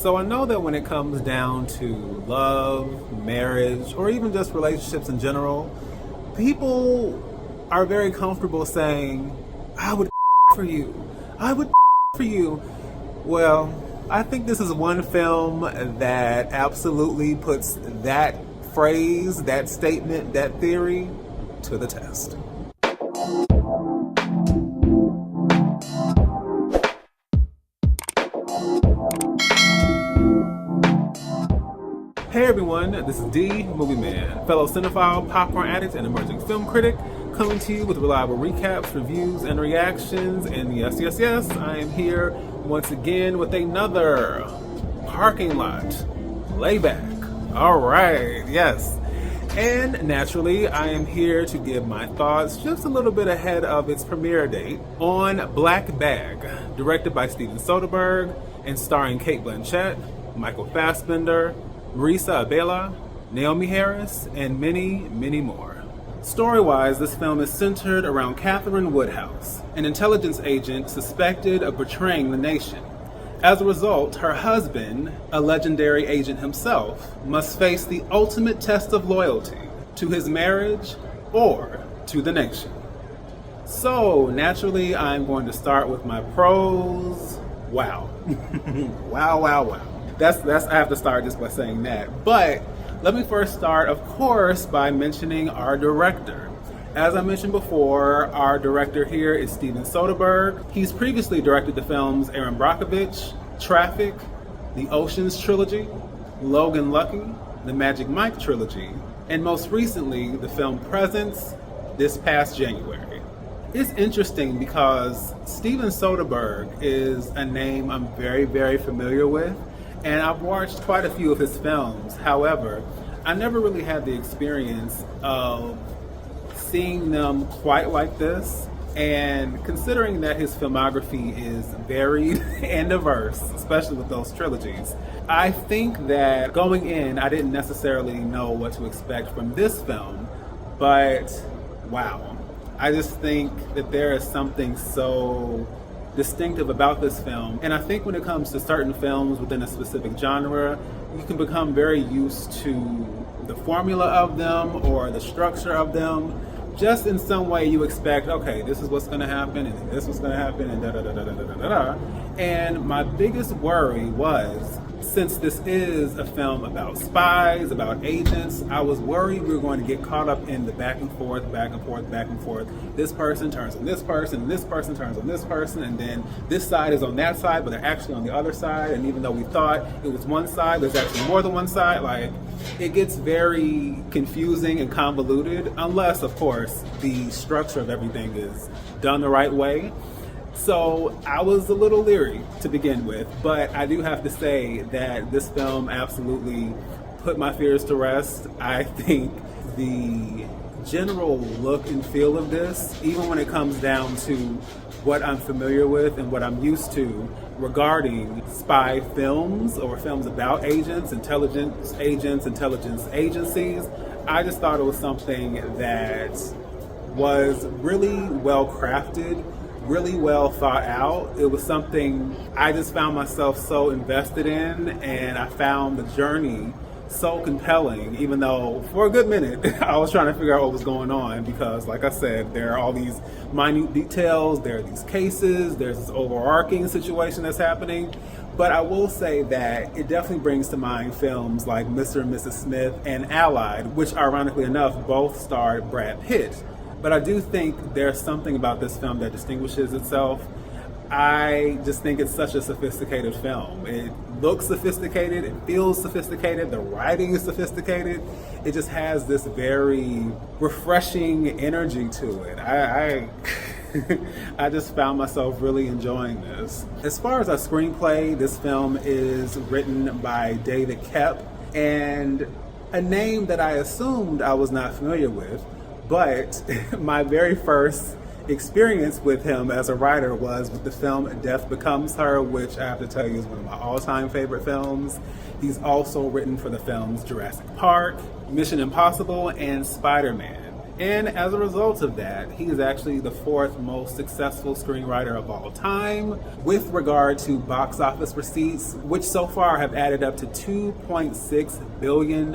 So I know that when it comes down to love, marriage, or even just relationships in general, people are very comfortable saying, I would for you. I would for you. Well, I think this is one film that absolutely puts that phrase, that statement, that theory to the test. Hey everyone, this is D, Movieman, fellow cinephile, popcorn addict, and emerging film critic, coming to you with reliable recaps, reviews, and reactions. And yes, I am here once again with another parking lot layback. All right, yes. And naturally, I am here to give my thoughts just a little bit ahead of its premiere date on Black Bag, directed by Steven Soderbergh and starring Cate Blanchett, Michael Fassbender, Marisa Abela, Naomie Harris, and many, many more. Story-wise, this film is centered around Catherine Woodhouse, an intelligence agent suspected of betraying the nation. As a result, her husband, a legendary agent himself, must face the ultimate test of loyalty to his marriage or to the nation. So, naturally, I'm going to start with my pros. Wow. wow. I have to start just by saying that. But let me first start, of course, by mentioning our director. As I mentioned before, our director here is Steven Soderbergh. He's previously directed the films Erin Brockovich, Traffic, the Ocean's Trilogy, Logan Lucky, the Magic Mike Trilogy, and most recently, the film Presence this past January. It's interesting because Steven Soderbergh is a name I'm very, very familiar with. And I've watched quite a few of his films. However, I never really had the experience of seeing them quite like this. And considering that his filmography is varied and diverse, especially with those trilogies, I think that going in, I didn't necessarily know what to expect from this film. But wow, I just think that there is something so distinctive about this film. And I think when it comes to certain films within a specific genre, you can become very used to the formula of them or the structure of them. Just in some way you expect, okay, this is what's going to happen, and this is going to happen, and da-da-da-da-da-da-da-da. And my biggest worry was, since this is a film about spies, about agents, I was worried we were going to get caught up in the back and forth. This person turns on this person, this person turns on this person, and then this side is on that side, but they're actually on the other side. And even though we thought it was one side, there's actually more than one side. Like, it gets very confusing and convoluted, unless, of course, the structure of everything is done the right way. So I was a little leery to begin with, but I do have to say that this film absolutely put my fears to rest. I think the general look and feel of this, even when it comes down to what I'm familiar with and what I'm used to regarding spy films or films about agents, intelligence agencies, I just thought it was something that was really well crafted, really well thought out. It was something I just found myself so invested in, and I found the journey so compelling, even though for a good minute I was trying to figure out what was going on, because like I said, there are all these minute details, there are these cases, there's this overarching situation that's happening. But I will say that it definitely brings to mind films like Mr. and Mrs. Smith and Allied, which ironically enough both starred Brad Pitt. But I do think there's something about this film that distinguishes itself. I just think it's such a sophisticated film. It looks sophisticated, it feels sophisticated, the writing is sophisticated. It just has this very refreshing energy to it. I just found myself really enjoying this. As far as our screenplay, this film is written by David Koepp, and a name that I assumed I was not familiar with. But my very first experience with him as a writer was with the film Death Becomes Her, which I have to tell you is one of my all-time favorite films. He's also written for the films Jurassic Park, Mission Impossible, and Spider-Man. And as a result of that, he is actually the fourth most successful screenwriter of all time with regard to box office receipts, which so far have added up to $2.6 billion.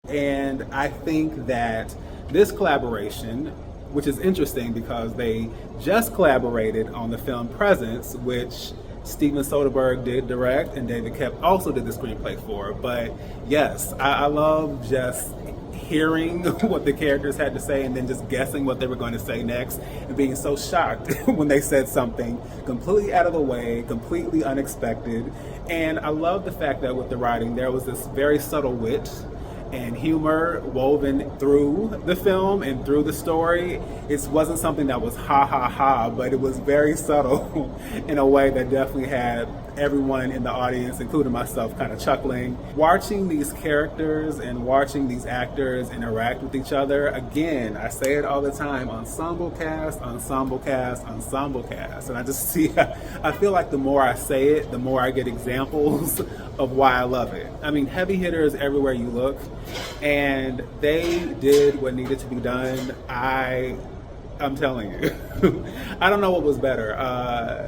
And I think that this collaboration, which is interesting because they just collaborated on the film Presence, which Steven Soderbergh did direct and David Koepp also did the screenplay for. But yes, I love just hearing what the characters had to say and then just guessing what they were going to say next and being so shocked when they said something completely out of the way, completely unexpected. And I love the fact that with the writing there was this very subtle wit and humor woven through the film and through the story. It wasn't something that was ha ha ha, but it was very subtle in a way that definitely had everyone in the audience, including myself, kind of chuckling. Watching these characters and watching these actors interact with each other, again, I say it all the time, ensemble cast, ensemble cast, ensemble cast. And I just see, I feel like the more I say it, the more I get examples of why I love it. I mean, heavy hitters everywhere you look, and they did what needed to be done. I'm telling you, I don't know what was better.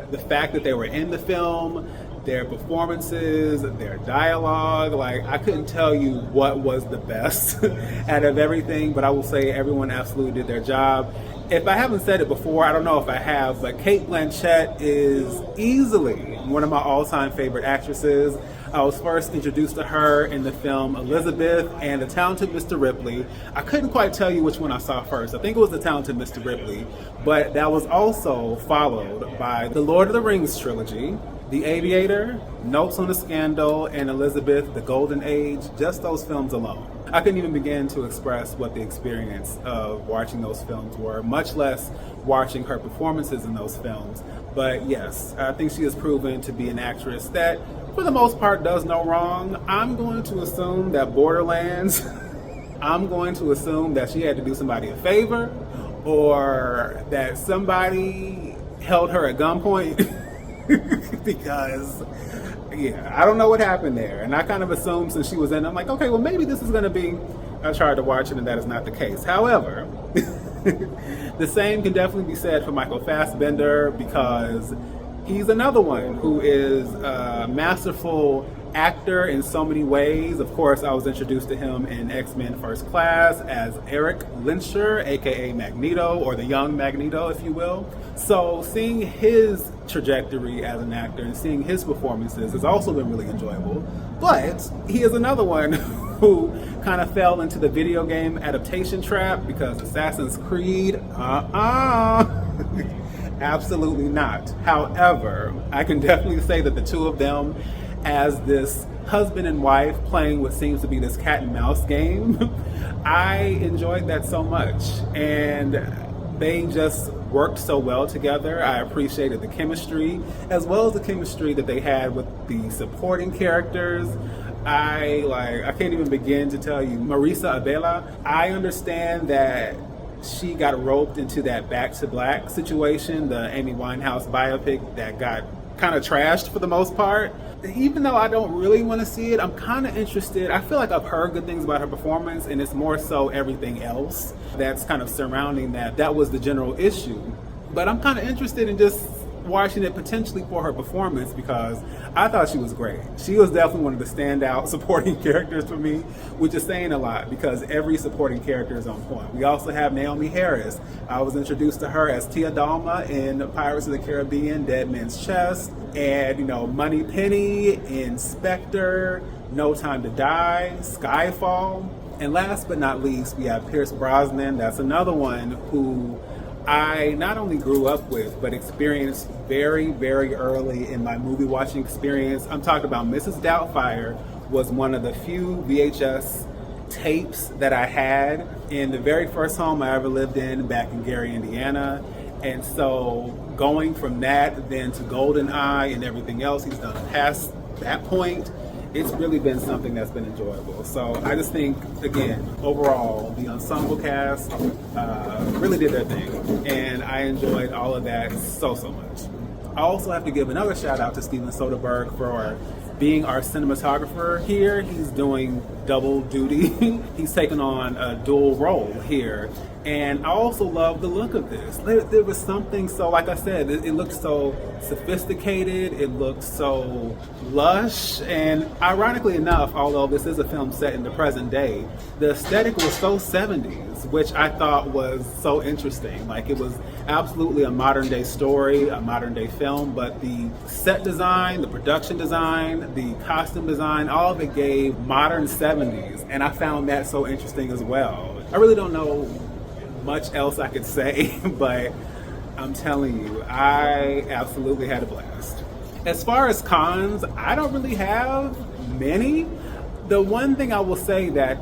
The fact that they were in the film, their performances, their dialogue, like I couldn't tell you what was the best out of everything, but I will say everyone absolutely did their job. If I haven't said it before, I don't know if I have, but Cate Blanchett is easily one of my all-time favorite actresses. I was first introduced to her in the film Elizabeth and The Talented Mr. Ripley. I couldn't quite tell you which one I saw first. I think it was The Talented Mr. Ripley, but that was also followed by the Lord of the Rings trilogy, The Aviator, Notes on a Scandal, and Elizabeth, The Golden Age. Just those films alone. I couldn't even begin to express what the experience of watching those films were, much less watching her performances in those films. But yes, I think she has proven to be an actress that, for the most part, does no wrong. I'm going to assume that Borderlands, I'm going to assume that she had to do somebody a favor or that somebody held her at gunpoint because, yeah, I don't know what happened there. And I kind of assumed since she was in, I'm like, okay, well, maybe this is going to be, I tried to watch it and that is not the case. However, the same can definitely be said for Michael Fassbender because he's another one who is a masterful actor in so many ways. Of course, I was introduced to him in X-Men First Class as Eric Lyncher, aka Magneto, or the young Magneto, if you will. So seeing his trajectory as an actor and seeing his performances has also been really enjoyable. But he is another one who kind of fell into the video game adaptation trap because Assassin's Creed, absolutely not. However, I can definitely say that the two of them as this husband and wife playing what seems to be this cat and mouse game, I enjoyed that so much. And they just worked so well together. I appreciated the chemistry as well as the chemistry that they had with the supporting characters. I can't even begin to tell you. Marisa Abela, I understand that she got roped into that Back to Black situation, the Amy Winehouse biopic that got kind of trashed for the most part. Even though I don't really want to see it, I'm kind of interested. I feel like I've heard good things about her performance, and it's more so everything else that's kind of surrounding that. That was the general issue. But I'm kind of interested in just watching it potentially for her performance because I thought she was great. She was definitely one of the standout supporting characters for me, which is saying a lot because every supporting character is on point. We also have Naomie Harris. I was introduced to her as Tia Dalma in Pirates of the Caribbean, Dead Man's Chest, and Money Penny in Spectre, No Time to Die, Skyfall. And last but not least, we have Pierce Brosnan. That's another one who I not only grew up with, but experienced very, very early in my movie watching experience. I'm talking about Mrs. Doubtfire was one of the few VHS tapes that I had in the very first home I ever lived in back in Gary, Indiana. And so going from that then to GoldenEye and everything else he's done past that point, it's really been something that's been enjoyable. So I just think, again, overall, the Ensemble Cast really did their thing. And I enjoyed all of that so much. I also have to give another shout out to Steven Soderbergh for being our cinematographer here. He's doing double duty. He's taken on a dual role here. And I also love the look of this. There was something so, like I said, it looked so sophisticated, it looked so lush, and ironically enough, although this is a film set in the present day, the aesthetic was so 70s, which I thought was so interesting. Like, it was absolutely a modern day story, a modern day film, but the set design, the production design, the costume design, all of it gave modern 70s, and I found that so interesting as well. I really don't know much else I could say, but I'm telling you, I absolutely had a blast. As far as cons, I don't really have many. The one thing I will say that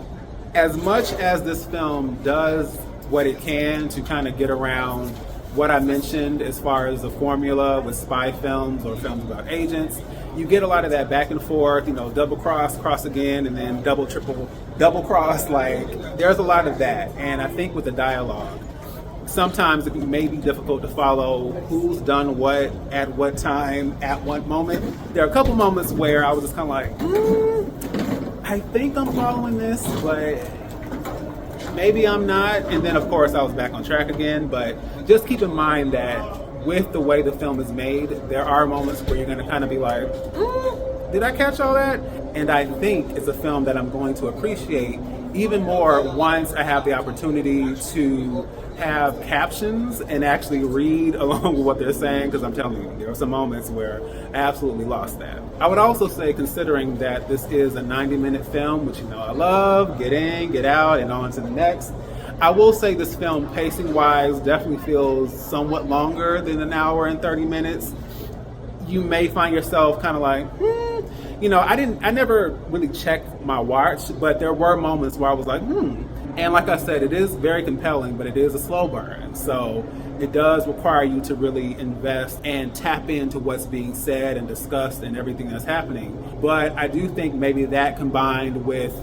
as much as this film does what it can to kind of get around what I mentioned as far as the formula with spy films or films about agents, you get a lot of that back and forth, double cross, cross again, and then double, triple, double cross. Like, there's a lot of that. And I think with the dialogue, sometimes it may be difficult to follow who's done what at what time at what moment. There are a couple moments where I was just kind of like, I think I'm following this, but maybe I'm not. And then, of course, I was back on track again. But just keep in mind that with the way the film is made, there are moments where you're going to kind of be like, did I catch all that? And I think it's a film that I'm going to appreciate even more once I have the opportunity to have captions and actually read along with what they're saying, because I'm telling you, there are some moments where I absolutely lost that. I would also say, considering that this is a 90-minute film, which I love, get in, get out, and on to the next, I will say this film, pacing-wise, definitely feels somewhat longer than an hour and 30 minutes. You may find yourself kind of like, I never really checked my watch, but there were moments where I was like, And like I said, it is very compelling, but it is a slow burn. So it does require you to really invest and tap into what's being said and discussed and everything that's happening. But I do think maybe that combined with,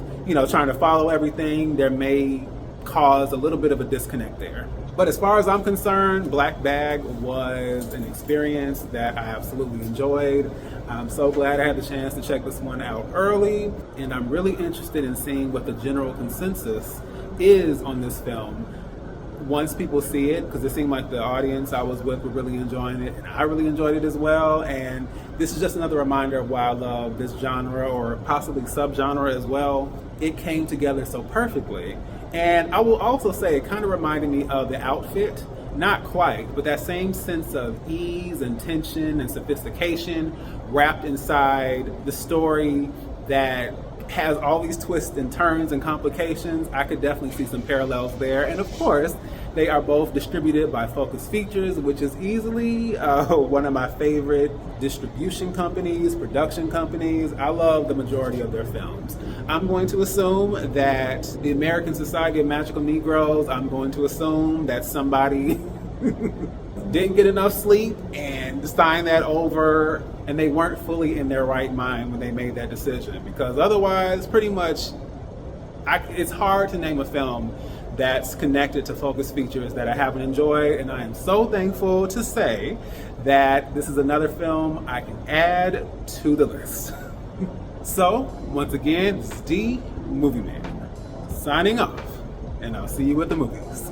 trying to follow everything, there may cause a little bit of a disconnect there. But as far as I'm concerned, Black Bag was an experience that I absolutely enjoyed. I'm so glad I had the chance to check this one out early, and I'm really interested in seeing what the general consensus is on this film once people see it, because it seemed like the audience I was with were really enjoying it, and I really enjoyed it as well. And this is just another reminder of why I love this genre, or possibly subgenre as well. It came together so perfectly. And I will also say it kind of reminded me of The Outfit. Not quite, but that same sense of ease and tension and sophistication wrapped inside the story that has all these twists and turns and complications. I could definitely see some parallels there. And of course, they are both distributed by Focus Features, which is easily one of my favorite distribution companies, production companies. I love the majority of their films. I'm going to assume that the American Society of Magical Negroes, I'm going to assume that somebody didn't get enough sleep and signed that over, and they weren't fully in their right mind when they made that decision. Because otherwise, pretty much, it's hard to name a film that's connected to Focus Features that I haven't enjoyed, and I am so thankful to say that this is another film I can add to the list. So, once again, this is the Movieman, signing off, and I'll see you at the movies.